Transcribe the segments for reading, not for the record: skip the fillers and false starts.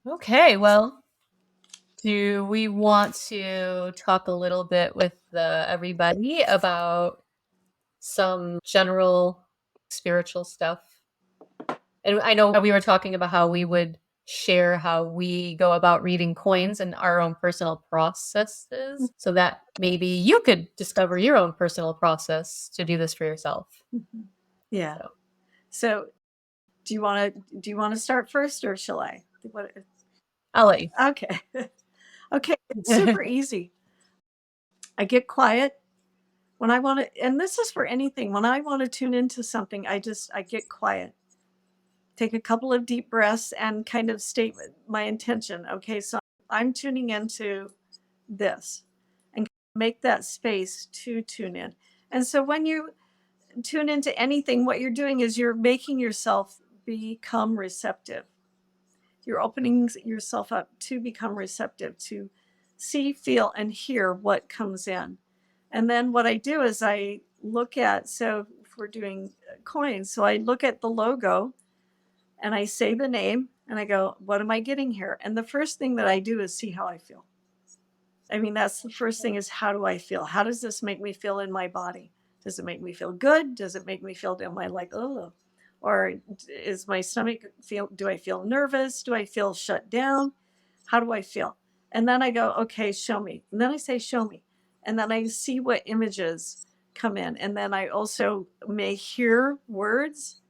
Okay, well, do we want to talk a little bit with everybody about some general spiritual stuff? And I know we were talking about how we would share how we go about reading coins and our own personal processes, so that maybe you could discover your own personal process to do this for yourself. Yeah. So So do you want to start first, or shall I? What? I'll let you. Okay. Okay. It's super easy. I get quiet when I want to, and this is for anything. When I want to tune into something, I get quiet. Take a couple of deep breaths and kind of state my intention. Okay, so I'm tuning into this, and make that space to tune in. And so when you tune into anything, what you're doing is you're making yourself become receptive. You're opening yourself up to become receptive, to see, feel, and hear what comes in. And then what I do is I look at, so if we're doing coins, so I look at the logo and I say the name and I go, what am I getting here? And the first thing that I do is see how I feel. I mean, that's the first thing, is how do I feel? How does this make me feel in my body? Does it make me feel good? Does it make me feel, am I like, oh, or is my stomach feel, do I feel nervous? Do I feel shut down? How do I feel? And then I go, okay, show me. And then I say, show me. And then I see what images come in. And then I also may hear words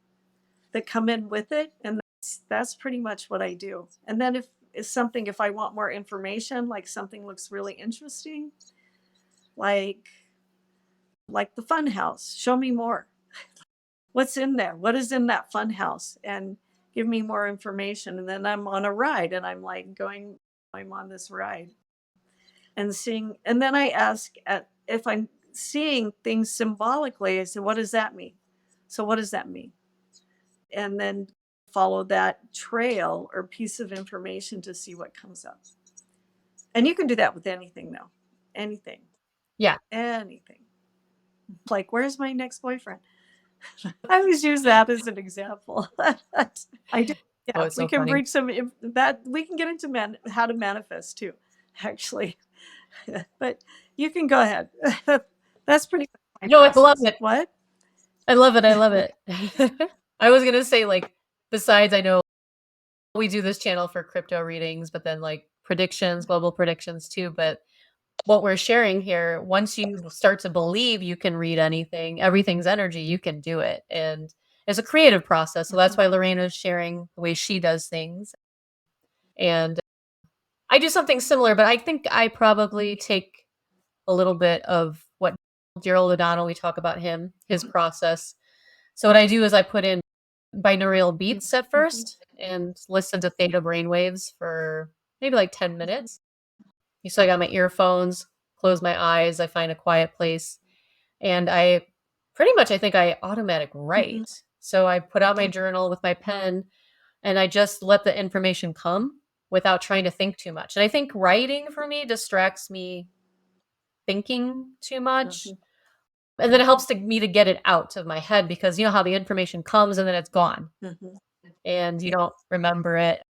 that come in with it. And that's pretty much what I do. And then if I want more information, like something looks really interesting, like the fun house, show me more. What's in there? What is in that fun house? And give me more information. And then I'm on a ride and I'm like going, I'm on this ride and seeing. And then I ask if I'm seeing things symbolically, I say, what does that mean? So what does that mean? And then follow that trail or piece of information to see what comes up. And you can do that with anything, though. Anything. Yeah. Anything. Like, where's my next boyfriend? I always use that as an example. I do. Oh, Yeah, it's we so can funny. bring some that we can get into how to manifest too, actually. But you can go ahead. That's pretty much my No, I love process. it. What? I love it. I love it. I was gonna say, like, besides, I know we do this channel for crypto readings, but then like predictions, global predictions too. But what we're sharing here, once you start to believe you can read anything, everything's energy, you can do it. And it's a creative process. So that's why Lorena is sharing the way she does things. And I do something similar, but I think I probably take a little bit of what Gerald O'Donnell, we talk about him, his process. So what I do is I put in binaural beats at first and listen to theta brainwaves for maybe like 10 minutes. So I got my earphones, close my eyes, I find a quiet place, and I pretty much, I think I automatic write. So I put out my journal with my pen and I just let the information come without trying to think too much. And I think writing for me distracts me thinking too much. And then it helps me to get it out of my head, because you know how the information comes and then it's gone and you don't remember it.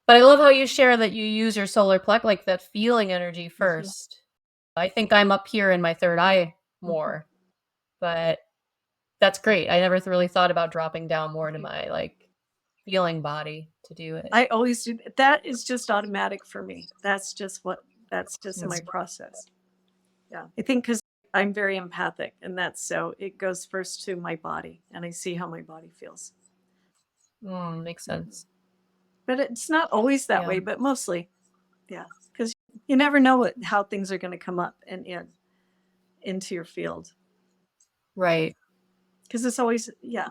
But I love how you share that you use your solar plex, like that feeling energy first. I think I'm up here in my third eye more, but that's great. I never really thought about dropping down more into my like feeling body to do it. I always do that. Is just automatic for me. That's just my That's process. Yeah. I think because I'm very empathic, and that's, so it goes first to my body and I see how my body feels. makes sense. But it's not always that Yeah. way, but mostly, yeah. Because you never know how things are going to come up and into your field. Right. Because it's always, yeah.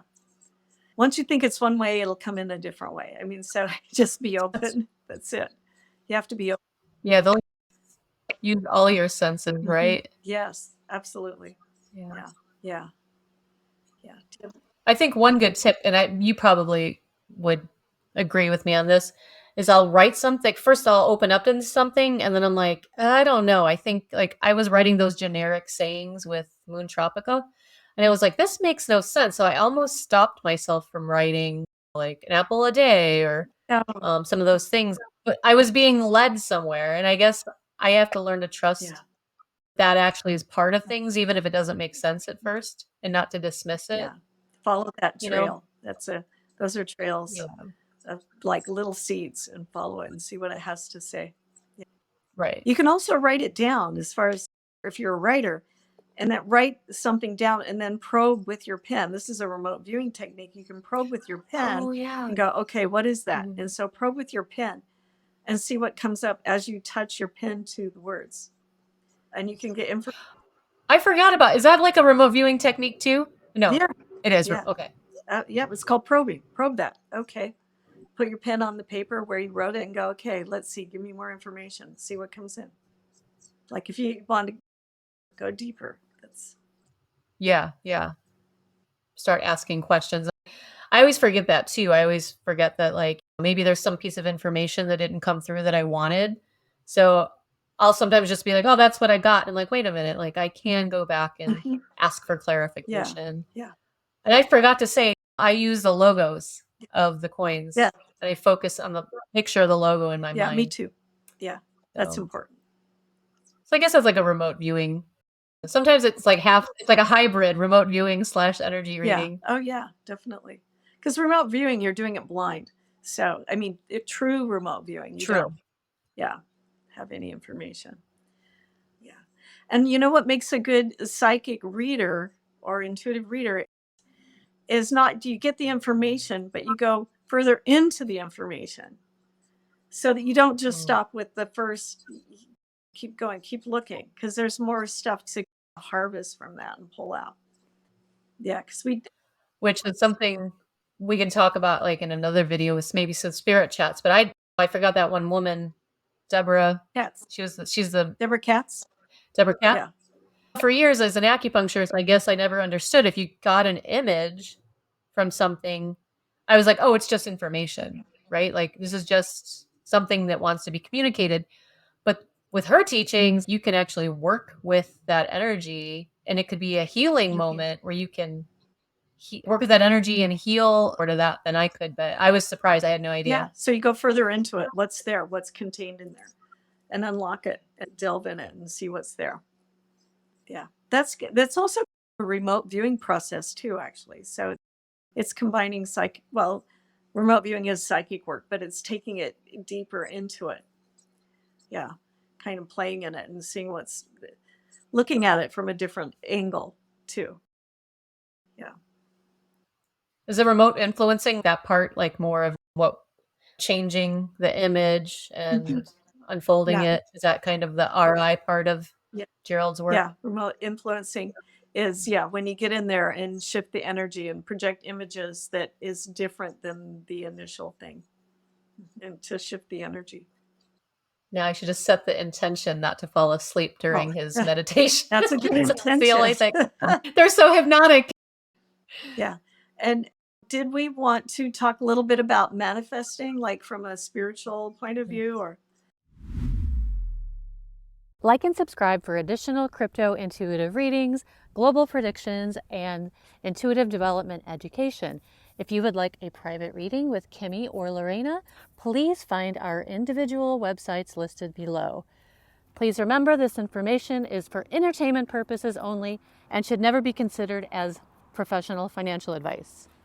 Once you think it's one way, it'll come in a different way. I mean, so just be open. That's it. You have to be open. Yeah, they'll use all your senses, right? Yes, absolutely. Yeah. Yeah. Yeah. Yeah. I think one good tip, and you probably would agree with me on this, is I'll write something. First, I'll open up into something, and then I'm like, I don't know. I think like I was writing those generic sayings with Moon Tropica, and it was like, this makes no sense. So I almost stopped myself from writing like an apple a day or Oh, some of those things. But I was being led somewhere, and I guess I have to learn to yeah, trust that actually is part of things, even if it doesn't make sense at first, and not to dismiss it, yeah. Follow that you know? trail. Those are trails Yeah, of like little seeds, and follow it and see what it has to say. Yeah. right. You can also write it down as far as if you're a writer, and that write something down and then probe with your pen. This is a remote viewing technique. You can probe with your pen Oh, yeah. and go, okay, what is that? Mhm. And so probe with your pen and see what comes up as you touch your pen to the words. And you can get information. I forgot about is that like a remote viewing technique too? No, Yeah. it is. Yeah. Okay. Yeah. It's called probing. Probe that. Okay. Put your pen on the paper where you wrote it and go, okay, let's see, give me more information, see what comes in. Like if you want to go deeper, that's, Yeah, yeah. Start asking questions. I always forget that too. I always forget that like maybe there's some piece of information that didn't come through that I wanted. So I'll sometimes just be like, "Oh, that's what I got." And like, "Wait a minute, like I can go back and Mhm. ask for Yeah. clarification." Yeah. And I forgot to say I use the logos of the Yeah. coins and I focus on the picture of the logo in my Yeah. Me mind. too. Yeah. That's So, important. so I guess that's like a remote viewing. Sometimes it's like it's like a hybrid remote viewing slash energy Yeah. reading. Oh, yeah, definitely. Because remote viewing, you're doing it blind. So, I mean, true remote viewing, you don't, True. yeah, have any information. Yeah. And you know what makes a good psychic reader or intuitive reader is not do you get the information, but you go further into the information so that you don't just Mm. stop with the first, keep going, keep looking, because there's more stuff to harvest from that and pull out. Yeah. Because we, Which is something we can talk about, like, in another video with maybe some spirit chats, but I forgot that one woman, Deborah, cats, she's the Deborah Katz. Deborah Cat. Yeah. For years as an acupuncturist, I guess I never understood if you got an image from something, I was like, "Oh, it's just information," right? Like, this is just something that wants to be communicated, but with her teachings, you can actually work with that energy, and it could be a healing moment where you can work with that energy and heal more to that than I could, but I was surprised. I had no Yeah. idea. So you go further into it. What's there? What's contained in there? And unlock it and delve in it and see what's there. Yeah. That's also a remote viewing process too, actually. So it's combining well, remote viewing is psychic work, but it's taking it deeper into it. Yeah. Kind of playing in it and seeing looking at it from a different angle too. Yeah. Is the remote influencing that part, like, more of what changing the image Mhm. and unfolding Yeah. it? Is that kind of the RI part of Yeah. Gerald's work? Yeah. Remote influencing is, yeah, when you get in there and shift the energy and project images that is different than the initial thing and to shift the energy. Now I should just set the intention not to fall asleep Oh, during his meditation. that's a good That's the intention. only thing. They're so hypnotic. Yeah. And did we want to talk a little bit about manifesting, like from a spiritual point of view, or? Like and subscribe for additional crypto intuitive readings, global predictions, and intuitive development education. If you would like a private reading with Kimmie or Lorena, please find our individual websites listed below. Please remember this information is for entertainment purposes only and should never be considered as professional financial advice.